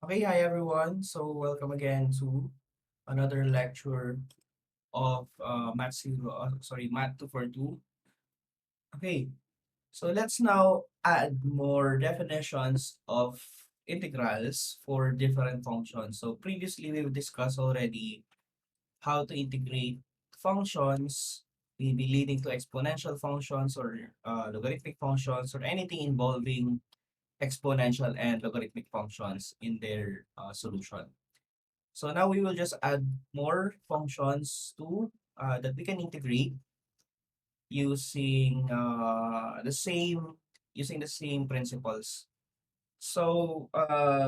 Okay, hi everyone. So welcome again to another lecture of Math 242. Okay, so let's now add more definitions of integrals for different functions. So previously we've discussed already how to integrate functions, maybe leading to exponential functions or logarithmic functions or anything involving exponential and logarithmic functions in their solution. So now we will just add more functions to that we can integrate using the same principles. So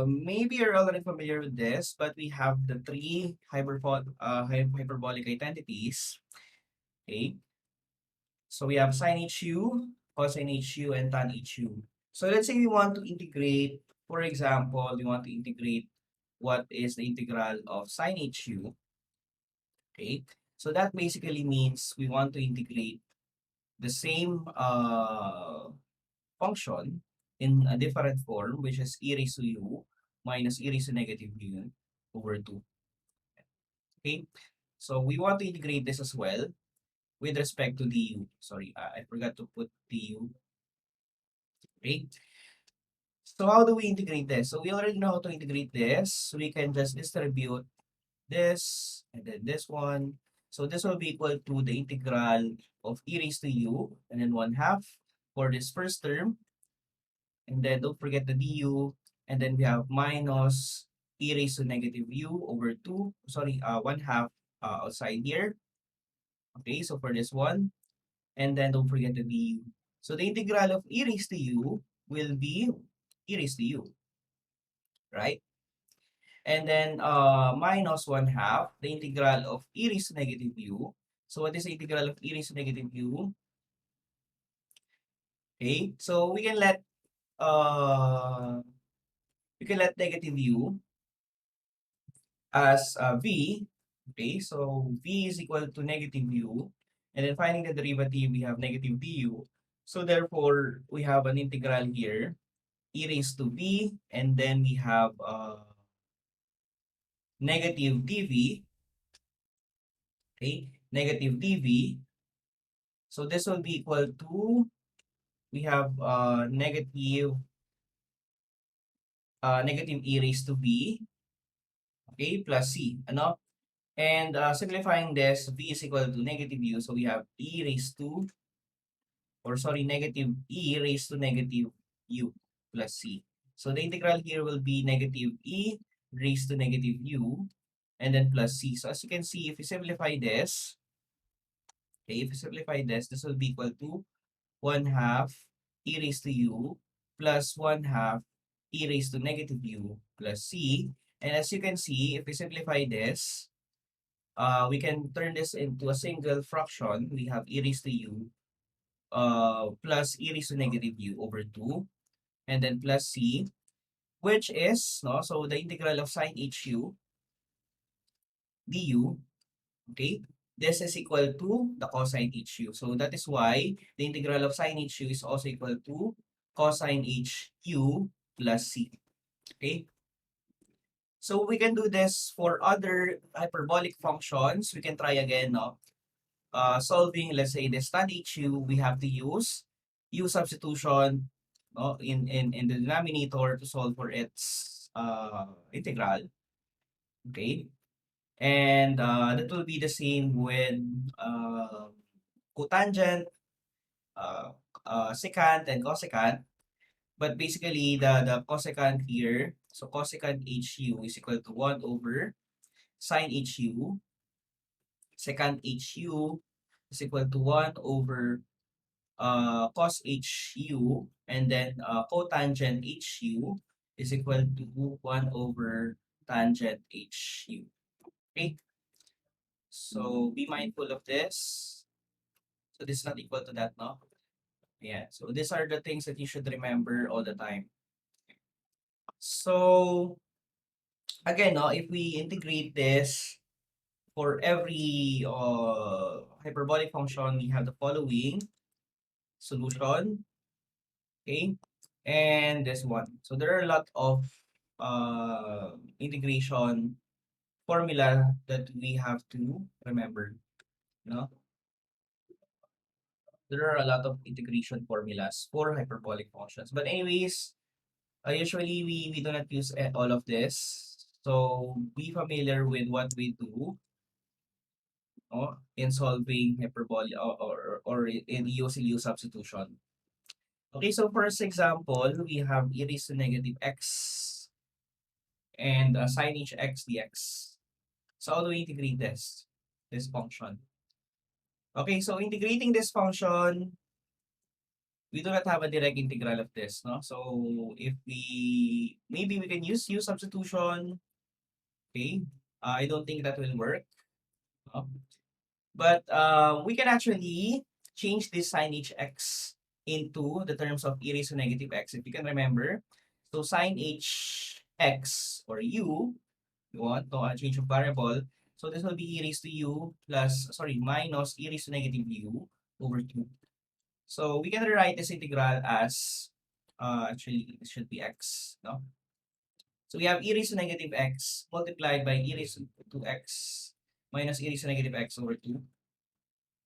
maybe you're already familiar with this, but we have the three hyperbolic identities. Okay, so we have sine HU, cosine HU, and tan HU. So let's say we want to integrate, for example, we want to integrate what is the integral of sine HU. Okay, so that basically means we want to integrate the same function in a different form, which is e raised to u minus e raised to negative u over 2. Okay, so we want to integrate this as well with respect to du. Sorry, I forgot to put du. Okay, so how do we integrate this? So we already know how to integrate this. We can just distribute this and then this one. So this will be equal to the integral of e raised to u and then 1/2 for this first term. And then don't forget the du. And then we have minus e raised to negative u over 2. Sorry, 1/2 outside here. Okay, so for this one. And then don't forget the du. So the integral of e raised to u will be e raised to u, right? And then minus 1/2 the integral of e raised to negative u. So what is the integral of e raised to negative u? Okay, so uh we can let negative u as v. Okay, so v is equal to negative u. And then finding the derivative, we have negative du. So therefore, we have an integral here, e raised to v, and then we have negative dv. Okay, negative dv. So this will be equal to, we have negative e raised to v, okay, plus c, ano? And simplifying this, v is equal to negative u, so we have e raised to, or sorry, negative e raised to negative u plus c. So the integral here will be negative e raised to negative u, and then plus c. So as you can see, if you simplify this, okay, if you simplify this will be equal to 1/2 e raised to u plus 1/2 e raised to negative u plus c. And as you can see, if we simplify this, we can turn this into a single fraction. We have e raised to u plus e raised to negative u over 2, and then plus c, which is, no, so the integral of sine hu du, okay, this is equal to the cosine hu. So that is why the integral of sine hu is also equal to cosine hu plus c. Okay, so we can do this for other hyperbolic functions. We can try again, no? Solving, let's say, the tan hu, we have to use u substitution, no, in the denominator to solve for its integral. Okay, and that will be the same with cotangent, uh, secant, and cosecant. But basically, the cosecant here, so cosecant hu is equal to 1 over sine hu. Secant hu is equal to 1 over cos hu, and then cotangent hu is equal to 1 over tangent hu. Okay, so be mindful of this. So this is not equal to that, no? Yeah, so these are the things that you should remember all the time. So again, no, if we integrate this for every hyperbolic function, we have the following solution, okay? And this one. So there are a lot of integration formula that we have to remember. You know, there are a lot of integration formulas for hyperbolic functions. But anyways, usually we do not use all of this. So be familiar with what we do in solving hyperbolic or in using U substitution. Okay, so first example, we have e raised to negative x and sin h dx. So how do we integrate this function? Okay, so integrating this function, we do not have a direct integral of this, no? So if maybe we can use U substitution, okay? I don't think that will work. No? But we can actually change this sin hx into the terms of e raised to negative x. If you can remember, so sin hx or u, you want to change of variable. So this will be e raised to u plus, sorry, minus e raised to negative u over 2. So we can rewrite this integral as, actually, it should be x, no? So we have e raised to negative x multiplied by e raised to 2x minus e raised to negative x over 2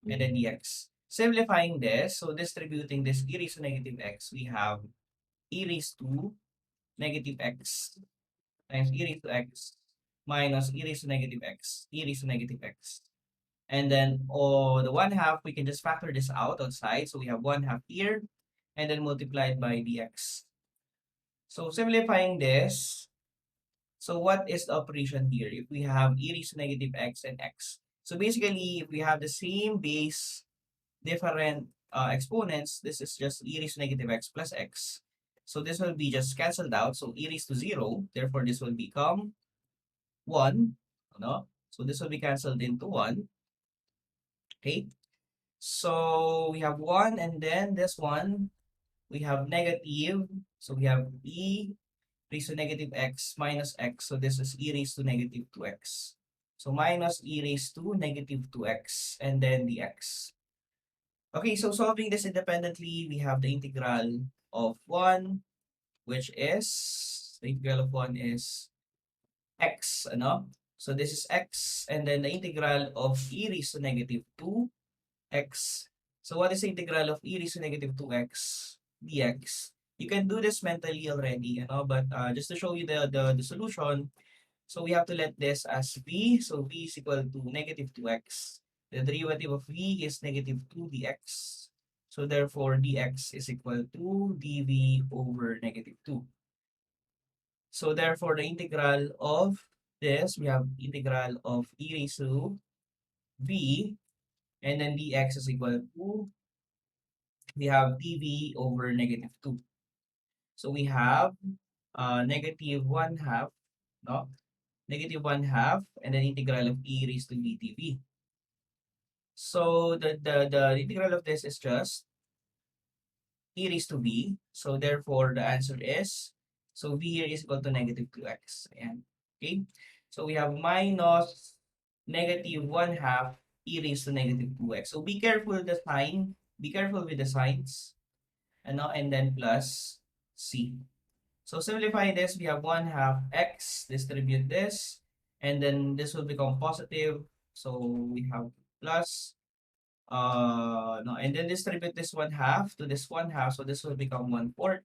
and then dx. Simplifying this, so distributing this e raised to negative x, we have e raised to negative x times e raised to x minus e raised to negative x, e raised to negative x. And then the 1/2, we can just factor this out outside. So we have 1/2 here and then multiplied by dx. So simplifying this, so what is the operation here? If we have e raised to negative x and x. So basically, if we have the same base, different exponents, this is just e raised to negative x plus x. So this will be just cancelled out. So e raised to 0, therefore this will become 1. No? So this will be cancelled into 1. Okay? So we have 1 and then this one, we have negative. So we have e raised to negative x minus x. So this is e raised to negative 2x. So minus e raised to negative 2x and then dx. Okay, so solving this independently, we have the integral of 1, which is, the integral of 1 is x, ano? So this is x, and then the integral of e raised to negative 2x. So what is the integral of e raised to negative 2x dx? You can do this mentally already, but just to show you the solution, so we have to let this as v. So v is equal to negative 2x. The derivative of v is negative 2 dx. So therefore, dx is equal to dv over negative 2. So therefore, the integral of this, we have integral of e raised to v, and then dx is equal to, we have dv over negative 2. So we have negative 1/2, no? Negative 1/2, and then integral of e raised to v dv. So the integral of this is just e raised to v. So therefore, the answer is, so v here is equal to negative 2x. Ayan. Okay? So we have minus negative 1/2 e raised to negative 2x. So be careful with the sign. Be careful with the signs. And then plus c. So simplify this, we have 1/2 x, distribute this, and then this will become positive. So we have plus, no, and then distribute this 1/2 to this 1/2, so this will become 1/4,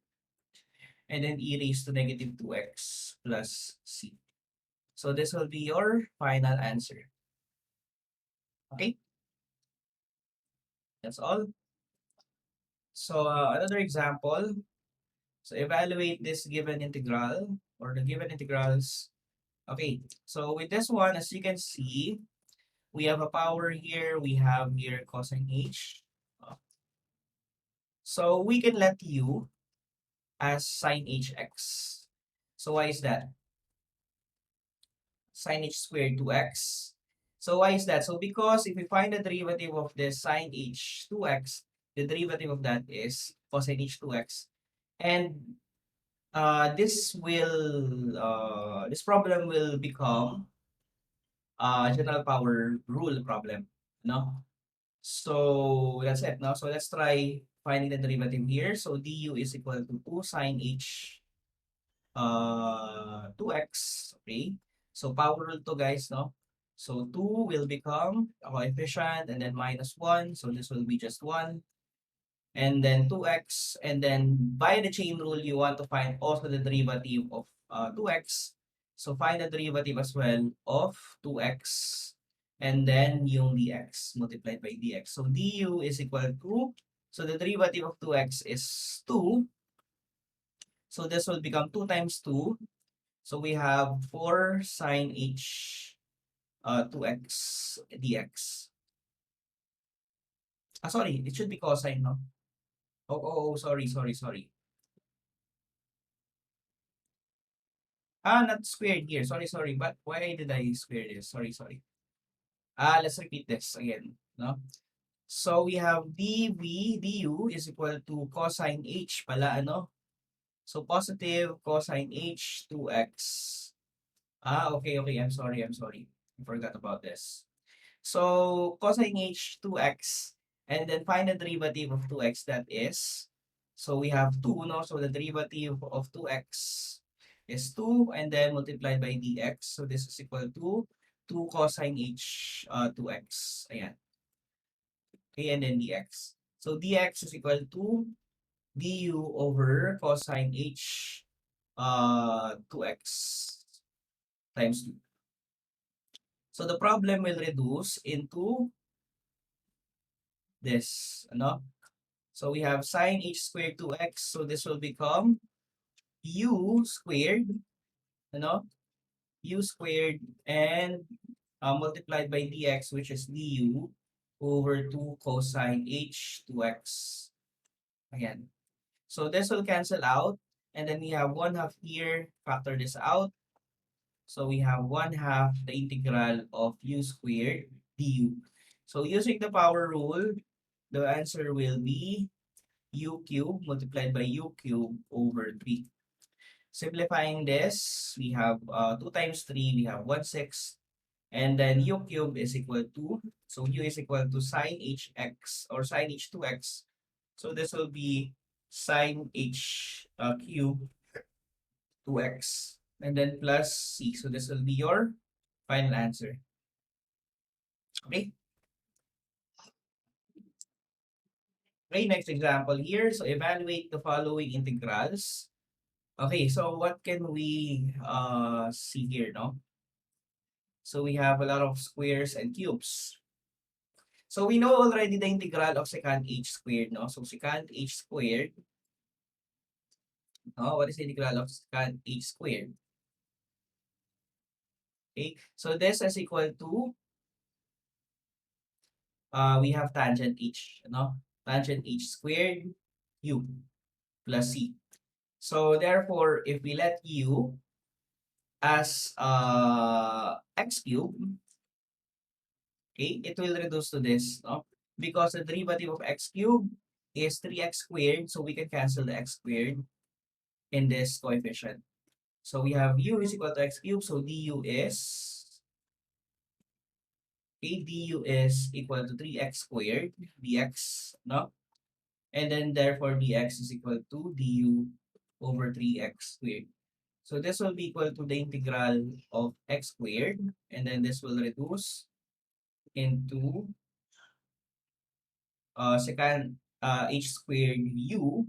and then e raised to negative 2x plus c. So this will be your final answer. Okay, that's all. So another example. So evaluate this given integral or the given integrals. Okay, so with this one, as you can see, we have a power here, we have here cosine h. So we can let u as sin hx. So why is that? Sin h squared 2x. So why is that? So because if we find the derivative of this sin h 2x, the derivative of that is cosine h 2x. And this problem will become general power rule problem, no? So that's it, no? So let's try finding the derivative here. So du is equal to 2 sin h 2x, okay? So power rule to guys, no? So 2 will become a coefficient and then minus 1. So this will be just 1. And then 2x. And then by the chain rule, you want to find also the derivative of 2x. So find the derivative as well of 2x. And then yung dx multiplied by dx. So du is equal to, so the derivative of 2x is 2. So this will become 2 times 2. So we have 4 sine h 2x dx. Sorry, it should be cosine, no? Sorry. Not squared here. Sorry. But why did I square this? Sorry. Let's repeat this again, no? So we have dv du is equal to cosine h pala, ano? So positive cosine h 2x. Okay. I'm sorry. I forgot about this. So cosine h 2x, and then find the derivative of 2x, that is, so we have 2, no? So the derivative of 2x is 2 and then multiplied by dx. So this is equal to 2 cosine h 2x. Ayan. Okay, and then dx. So dx is equal to du over cosine h 2x times 2. So the problem will reduce into this, ano? So we have sine h squared 2x. So this will become u squared, ano? U squared and multiplied by dx, which is du over 2 cosine h 2x. Again. So this will cancel out. And then we have 1/2 here. Factor this out. So we have 1/2 the integral of u squared du. So using the power rule, the answer will be u cubed multiplied by u cubed over 3. Simplifying this, we have 2 times 3, we have 1/6. And then u cubed is equal to, so u is equal to sine hx or sine h2x. So this will be sine h cubed 2x. And then plus c. So this will be your final answer. Okay? Okay, next example here. So evaluate the following integrals. Okay, so what can we see here, no? So we have a lot of squares and cubes. So we know already the integral of secant h squared, no? So secant h squared, no? What is the integral of secant h squared? Okay, so this is equal to, we have tangent h, no? Tangent h squared u plus c. So therefore, if we let u as x cubed, okay, it will reduce to this, no? Because the derivative of x cubed is 3x squared, so we can cancel the x squared in this coefficient. So we have u is equal to x cubed, so du is, okay, du is equal to 3x squared dx, no? And then therefore dx is equal to du over 3x squared. So this will be equal to the integral of x squared, and then this will reduce into secant h squared u,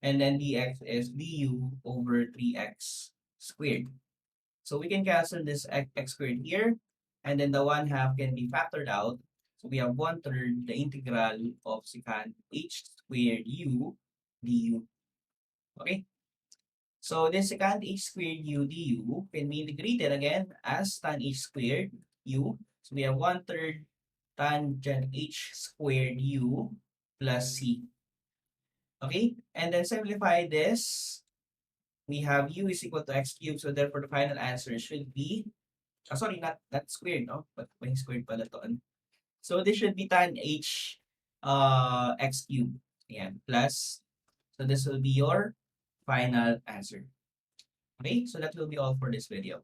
and then dx is du over 3x squared. So we can cancel this x squared here, and then the 1/2 can be factored out. So we have 1/3 the integral of secant h squared u du. Okay? So this secant h squared u du can be integrated again as tan h squared u. So we have 1/3 tangent h squared u plus c. Okay? And then simplify this. We have u is equal to x cubed. So therefore, the final answer should be, sorry, not squared, no? But may squared pala to. So this should be tan h x cubed. Ayan, plus. So this will be your final answer. Okay? So that will be all for this video.